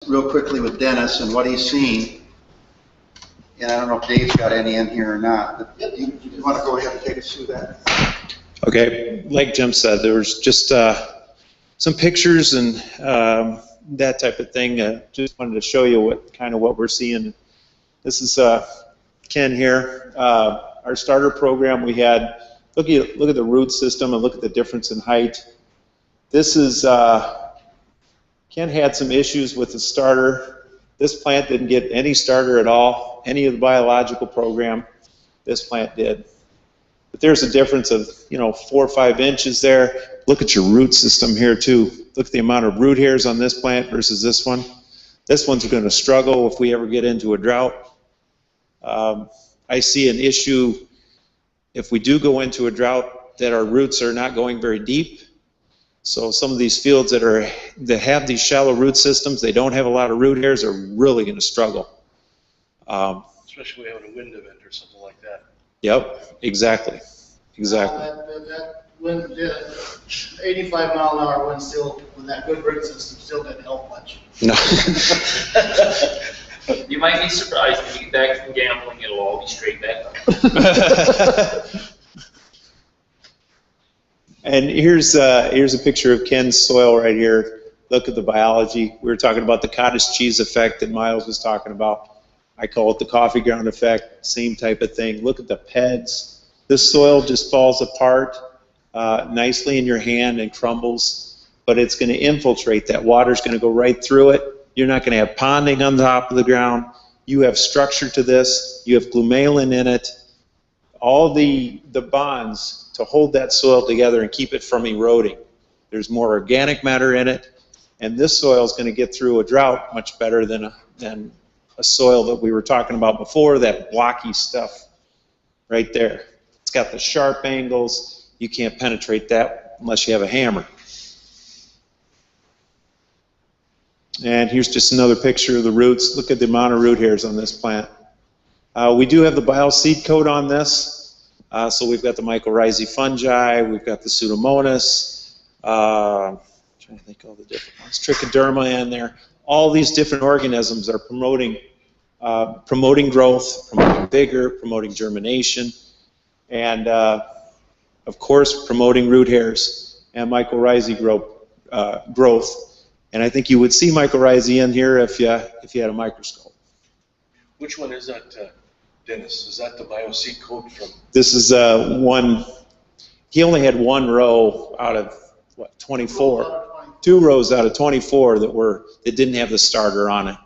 real quickly with Dennis and what he's seen. And I don't know if Dave's got any in here or not, but you want to go ahead and take us through that? Okay, like Jim said, there was just some pictures and that type of thing. Just wanted to show you what we're seeing. This is Ken here. Our starter program we had. Look at the root system and look at the difference in height. This is Ken had some issues with the starter. This plant didn't get any starter at all, any of the biological program. This plant did. But there's a difference of 4 or 5 inches there. Look at your root system here too. Look at the amount of root hairs on this plant versus this one. This one's going to struggle if we ever get into a drought. I see an issue if we do go into a drought that our roots are not going very deep. So some of these fields that have these shallow root systems, they don't have a lot of root hairs, are really going to struggle. Especially when we have a wind event or something like that. Yep, exactly. That wind, 85-mile-an-hour wind still, with that good root system, still didn't help much. No. You might be surprised when you get back from gambling, it'll all be straight back up. And here's a picture of Ken's soil right here. Look at the biology. We were talking about the cottage cheese effect that Miles was talking about. I call it the coffee ground effect, same type of thing. Look at the PEDs. This soil just falls apart nicely in your hand and crumbles, but it's going to infiltrate. That water's going to go right through it. You're not going to have ponding on the top of the ground. You have structure to this. You have glumalin in it. All the bonds to hold that soil together and keep it from eroding. There's more organic matter in it, and this soil is going to get through a drought much better than a soil that we were talking about before, that blocky stuff right there. It's got the sharp angles. You can't penetrate that unless you have a hammer. And here's just another picture of the roots. Look at the amount of root hairs on this plant. We do have the bioseed coat on this. So we've got the mycorrhizae fungi, we've got the Pseudomonas, I'm trying to think of all the different ones, Trichoderma in there. All these different organisms are promoting growth, promoting vigor, promoting germination, and of course promoting root hairs and mycorrhizae growth. And I think you would see mycorrhizae in here if you had a microscope. Which one is that, Dennis? Is that the bioseed coat from? This is one. He only had 1 row out of what, 24. 2 rows out of 24 that didn't have the starter on it.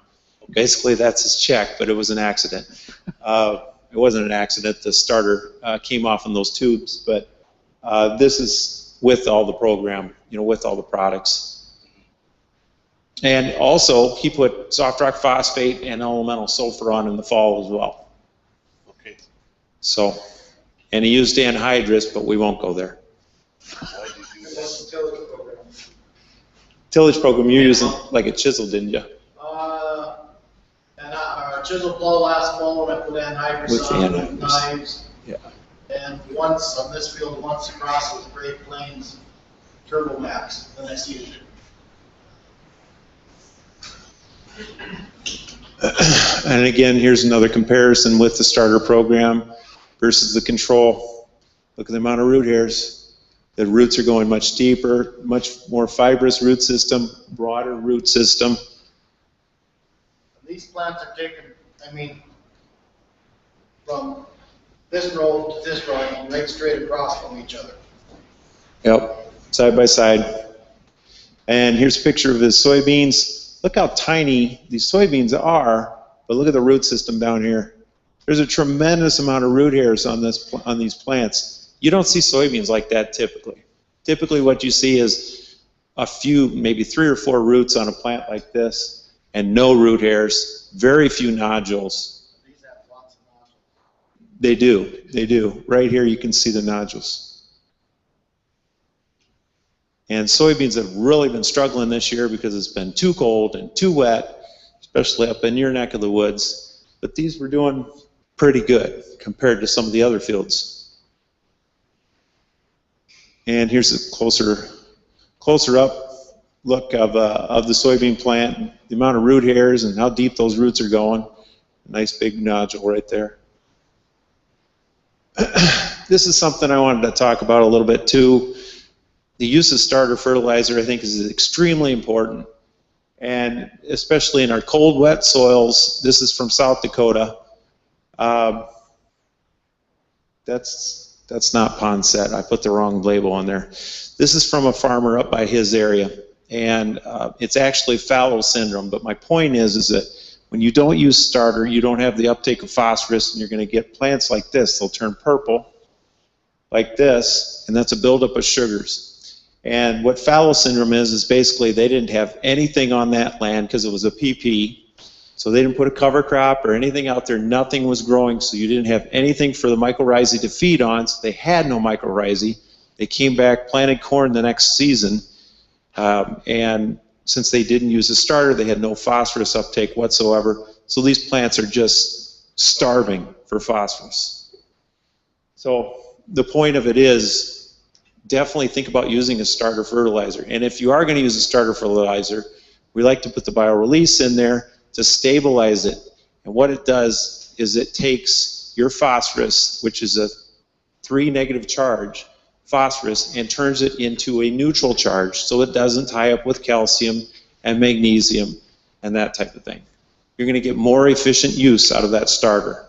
Basically, that's his check, but it was an accident. It wasn't an accident. The starter came off in those tubes, but this is with all the program, with all the products. And also, he put soft rock phosphate and elemental sulfur on in the fall as well. Okay. So, and he used anhydrous, but we won't go there. Why did you do That's that? the tillage program. Tillage program, you're using like a chisel, didn't you? And our chisel plow last fall, I put anhydrous With on anhydrous. with knives. Yeah. And once on this field, once across with Great Plains Turbo Max, then I seeded it. And again, here's another comparison with the starter program versus the control. Look at the amount of root hairs. The roots are going much deeper, much more fibrous root system, broader root system. These plants are taken, from this row to this row, right straight across from each other. Yep, side by side. And here's a picture of his soybeans. Look how tiny these soybeans are, but look at the root system down here. There's a tremendous amount of root hairs on these plants. You don't see soybeans like that typically. Typically what you see is a few, maybe 3 or 4 roots on a plant like this, and no root hairs, very few nodules. These have lots of nodules. They do. Right here you can see the nodules. And soybeans have really been struggling this year because it's been too cold and too wet, especially up in your neck of the woods. But these were doing pretty good compared to some of the other fields. And here's a closer up look of the soybean plant, the amount of root hairs and how deep those roots are going. Nice big nodule right there. This is something I wanted to talk about a little bit too. The use of starter fertilizer, I think, is extremely important. And especially in our cold, wet soils. This is from South Dakota. That's not Ponset. I put the wrong label on there. This is from a farmer up by his area. And it's actually fallow syndrome. But my point is that when you don't use starter, you don't have the uptake of phosphorus, and you're going to get plants like this. They'll turn purple, like this, and that's a buildup of sugars. And what fallow syndrome is basically they didn't have anything on that land because it was a PP. So they didn't put a cover crop or anything out there. Nothing was growing, so you didn't have anything for the mycorrhizae to feed on. So they had no mycorrhizae. They came back, planted corn the next season, and since they didn't use a starter, they had no phosphorus uptake whatsoever. So these plants are just starving for phosphorus. So the point of it is definitely think about using a starter fertilizer. And if you are going to use a starter fertilizer, we like to put the bio-release in there to stabilize it. And what it does is it takes your phosphorus, which is a 3 negative charge, phosphorus, and turns it into a neutral charge so it doesn't tie up with calcium and magnesium and that type of thing. You're going to get more efficient use out of that starter.